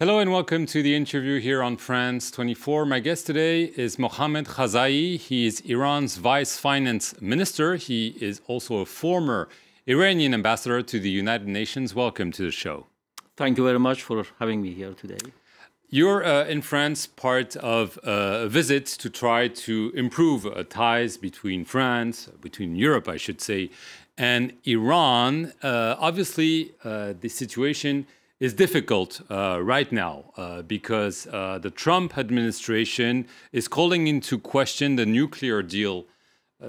Hello and welcome to the interview here on France 24. My guest today is Mohammad Khazaei. He is Iran's vice finance minister. He is also a former Iranian ambassador to the United Nations. Welcome to the show. Thank you very much for having me here today. You're in France, part of a visit to try to improve ties between France, between Europe, I should say, and Iran. Obviously, the situation is difficult right now because the Trump administration is calling into question the nuclear deal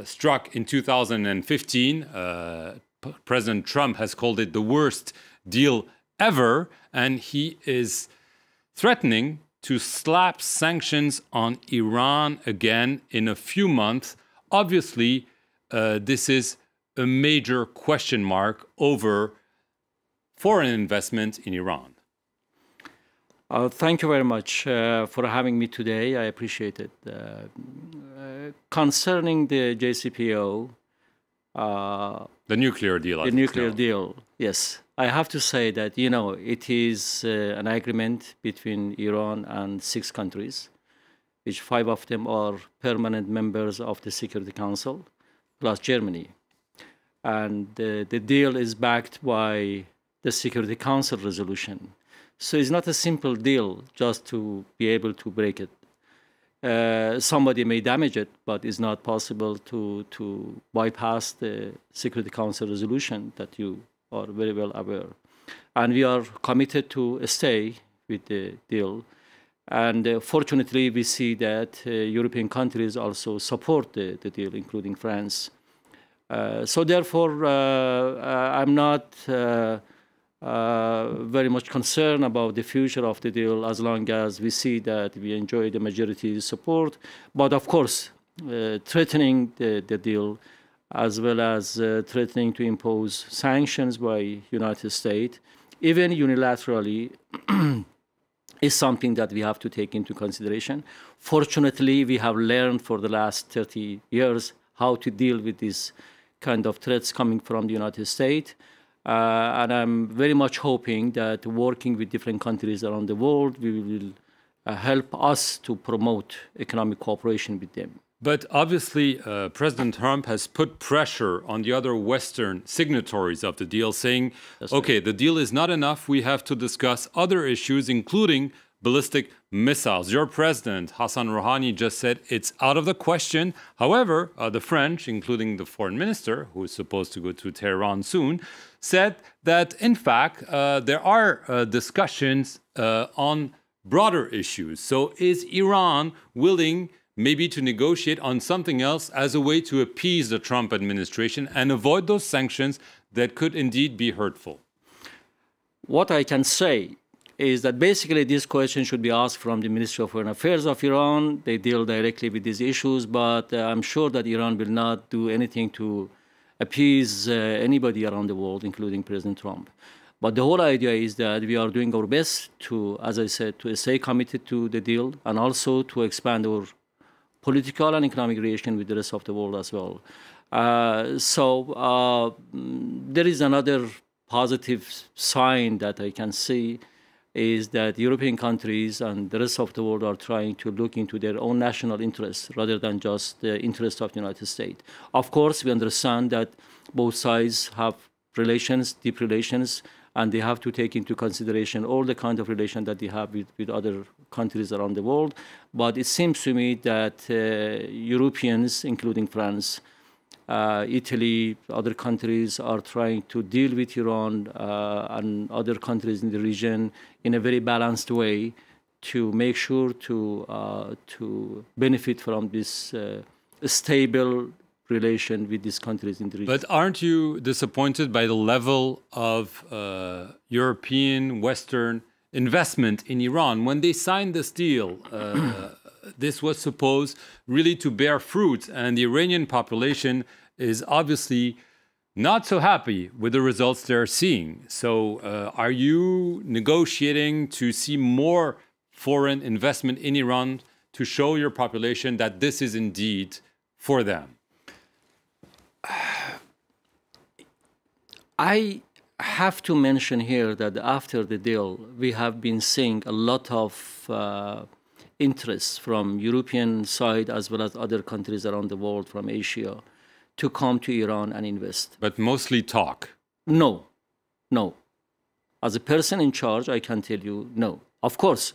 struck in 2015. President Trump has called it the worst deal ever, and he is threatening to slap sanctions on Iran again in a few months. Obviously, this is a major question mark over foreign investment in Iran. Thank you very much for having me today. I appreciate it. Concerning the JCPO, the nuclear deal. The nuclear deal, yes. I have to say that, it is an agreement between Iran and 6 countries, which 5 of them are permanent members of the Security Council, plus Germany. And the deal is backed by the Security Council resolution. So it's not a simple deal just to be able to break it. Somebody may damage it, but it's not possible to bypass the Security Council resolution that you are very well aware. And we are committed to stay with the deal. And fortunately, we see that European countries also support the deal, including France. So therefore, I'm not very much concerned about the future of the deal as long as we see that we enjoy the majority support. But of course, threatening the deal as well as threatening to impose sanctions by United States, even unilaterally, is something that we have to take into consideration. Fortunately, we have learned for the last 30 years how to deal with these kind of threats coming from the United States. And I'm very much hoping that working with different countries around the world, we will help us to promote economic cooperation with them. But obviously, President Trump has put pressure on the other Western signatories of the deal, saying, okay, the deal is not enough. We have to discuss other issues, including ballistic missiles. Your president, Hassan Rouhani, just said it's out of the question. However, the French, including the foreign minister, who is supposed to go to Tehran soon, said that, in fact, there are discussions on broader issues. So is Iran willing maybe to negotiate on something else as a way to appease the Trump administration and avoid those sanctions that could indeed be hurtful? What I can say is that basically this question should be asked from the Ministry of Foreign Affairs of Iran. They deal directly with these issues, but I'm sure that Iran will not do anything to appease anybody around the world, including President Trump. But the whole idea is that we are doing our best to, as I said, to stay committed to the deal and also to expand our political and economic relation with the rest of the world as well. There is another positive sign that I can see is that European countries and the rest of the world are trying to look into their own national interests rather than just the interests of the United States. Of course, we understand that both sides have relations, deep relations, and they have to take into consideration all the kind of relation that they have with other countries around the world. But it seems to me that Europeans, including France, Italy, other countries are trying to deal with Iran and other countries in the region in a very balanced way to make sure to benefit from this stable relation with these countries in the region. But aren't you disappointed by the level of European, Western investment in Iran? When they signed this deal, this was supposed really to bear fruit, and the Iranian population is obviously not so happy with the results they're seeing. So are you negotiating to see more foreign investment in Iran to show your population that this is indeed for them? I have to mention here that after the deal, we have been seeing a lot of interest from European side as well as other countries around the world, from Asia, to come to Iran and invest. But mostly talk. No, no. As a person in charge, I can tell you no. Of course,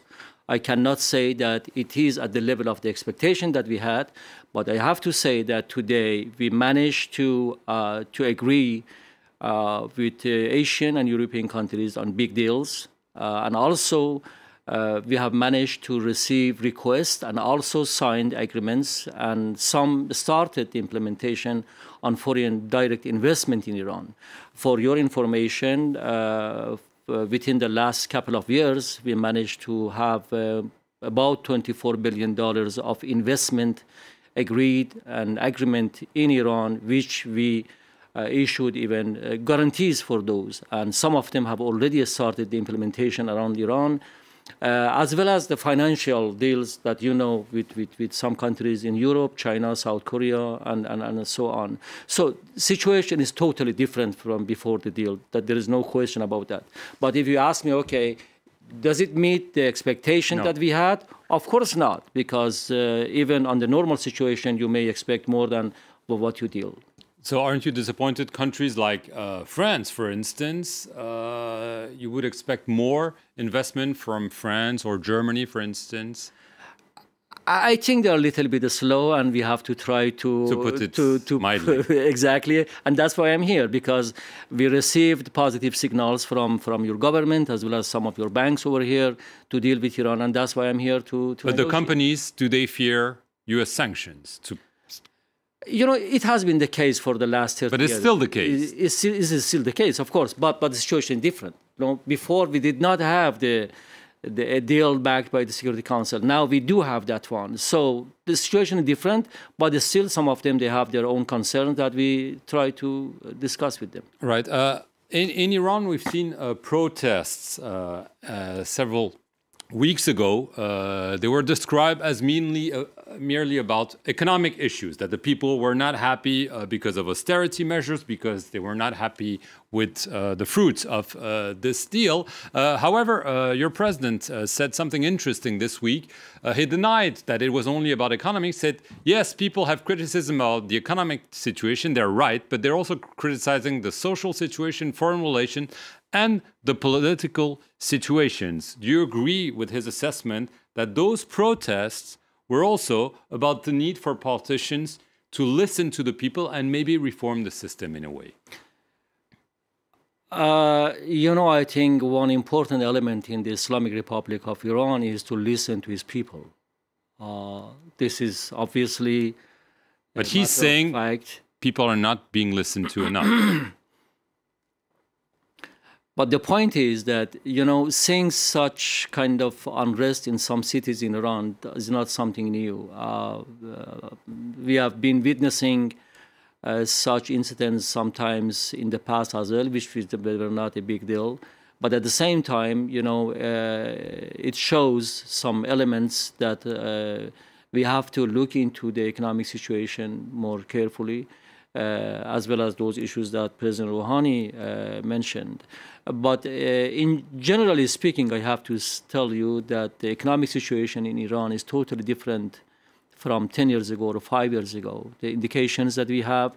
I cannot say that it is at the level of the expectation that we had, but I have to say that today we managed to agree with Asian and European countries on big deals, and also we have managed to receive requests and also signed agreements, and some started the implementation on foreign direct investment in Iran. For your information, within the last couple of years, we managed to have about $24 billion of investment agreed and agreement in Iran, which we issued even guarantees for those. And some of them have already started the implementation around Iran, as well as the financial deals that you know with some countries in Europe, China, South Korea, and so on. So situation is totally different from before the deal, that there is no question about that. But if you ask me, okay, does it meet the expectation that we had? Of course not, because even on the normal situation, you may expect more than what you deal. So aren't you disappointed? Countries like France, for instance, you would expect more investment from France or Germany, for instance? I think they're a little bit slow, and we have to try to put it mildly. Exactly, and that's why I'm here, because we received positive signals from your government as well as some of your banks over here to deal with Iran, and that's why I'm here to But the companies, do they fear U.S. sanctions? You know, it has been the case for the last 30 years. But it's still the case. It's still the case, of course, but the situation is different. You know, before we did not have the deal backed by the Security Council. Now we do have that one. So the situation is different, but still some of them, they have their own concerns that we try to discuss with them. Right. In Iran, we've seen protests several weeks ago. They were described as merely about economic issues, that the people were not happy because of austerity measures, because they were not happy with the fruits of this deal. However, your president said something interesting this week. He denied that it was only about economy, said, yes, people have criticism about the economic situation, they're right, but they're also criticizing the social situation, foreign relations, and the political situations. Do you agree with his assessment that those protests were also about the need for politicians to listen to the people and maybe reform the system in a way? You know, I think one important element in the Islamic Republic of Iran is to listen to its people. This is obviously But he's saying people are not being listened to enough. But the point is that, you know, seeing such kind of unrest in some cities in Iran is not something new. We have been witnessing such incidents sometimes in the past as well, which were not a big deal. But at the same time, you know, it shows some elements that we have to look into the economic situation more carefully, as well as those issues that President Rouhani mentioned. But in generally speaking, I have to tell you that the economic situation in Iran is totally different from 10 years ago or 5 years ago. The indications that we have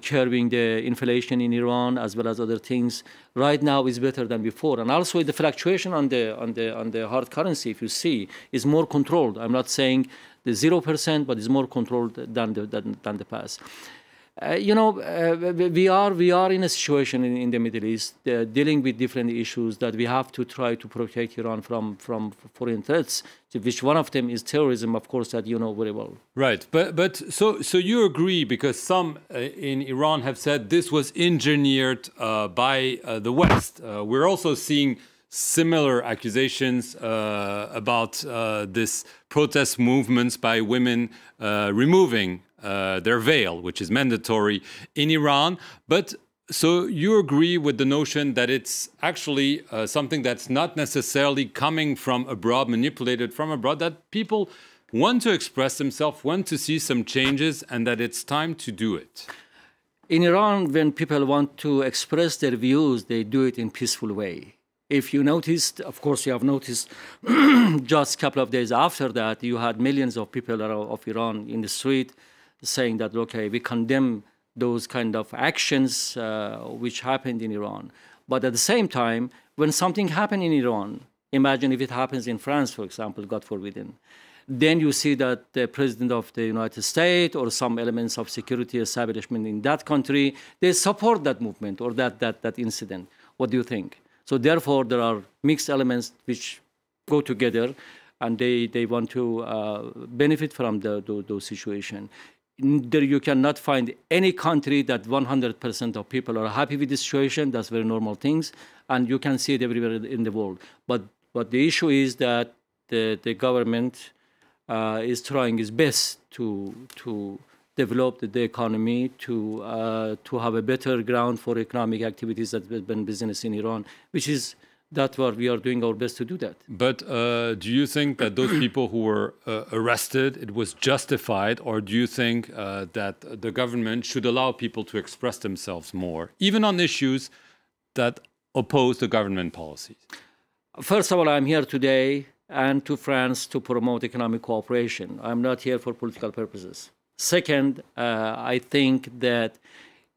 curbing the inflation in Iran as well as other things right now is better than before. And also the fluctuation on the hard currency, if you see, is more controlled. I'm not saying the 0%, but it's more controlled than the past. You know, we are in a situation in the Middle East dealing with different issues that we have to try to protect Iran from foreign threats, which one of them is terrorism, of course, that you know very well. Right, but so you agree, because some in Iran have said this was engineered by the West. We're also seeing similar accusations about this protest movements by women removing their veil, which is mandatory in Iran. But so you agree with the notion that it's actually something that's not necessarily coming from abroad, manipulated from abroad, that people want to express themselves, want to see some changes, and that it's time to do it? In Iran, when people want to express their views, they do it in peaceful way. If you noticed, of course, you have noticed, just a couple of days after that, you had millions of people of Iran in the street saying that, okay, we condemn those kind of actions which happened in Iran. But at the same time, when something happened in Iran, imagine if it happens in France, for example, God forbidden, then you see that the president of the United States or some elements of security establishment in that country, they support that movement or that incident. What do you think? So therefore, there are mixed elements which go together, and they want to benefit from those situations. There you cannot find any country that 100% of people are happy with the situation. That's very normal things, and you can see it everywhere in the world. But the issue is that the government is trying its best to develop the economy, to have a better ground for economic activities and business in Iran, which is that's what we are doing our best to do that. But do you think that those people who were arrested, it was justified, or do you think that the government should allow people to express themselves more, even on issues that oppose the government policies? First of all, I'm here today and to France to promote economic cooperation. I'm not here for political purposes. Second, I think that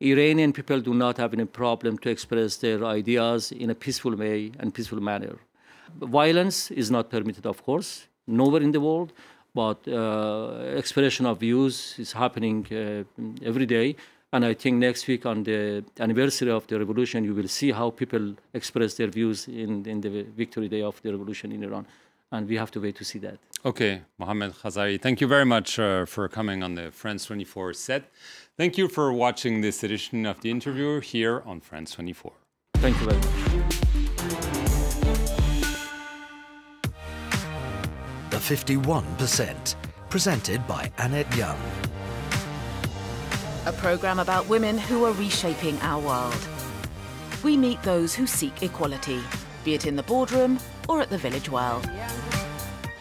Iranian people do not have any problem to express their ideas in a peaceful way and peaceful manner. Violence is not permitted, of course, nowhere in the world, but expression of views is happening every day. And I think next week on the anniversary of the revolution, you will see how people express their views in the victory day of the revolution in Iran. And we have to wait to see that. Okay, Mohammad Khazaei, thank you very much for coming on the France 24 set. Thank you for watching this edition of The Interviewer here on France 24. Thank you very much. The 51%, presented by Annette Young. A programme about women who are reshaping our world. We meet those who seek equality, be it in the boardroom or at the village well.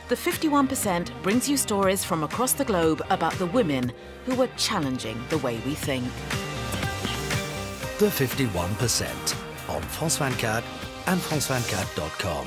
The 51% brings you stories from across the globe about the women who are challenging the way we think. The 51% on France 24 and France24.com.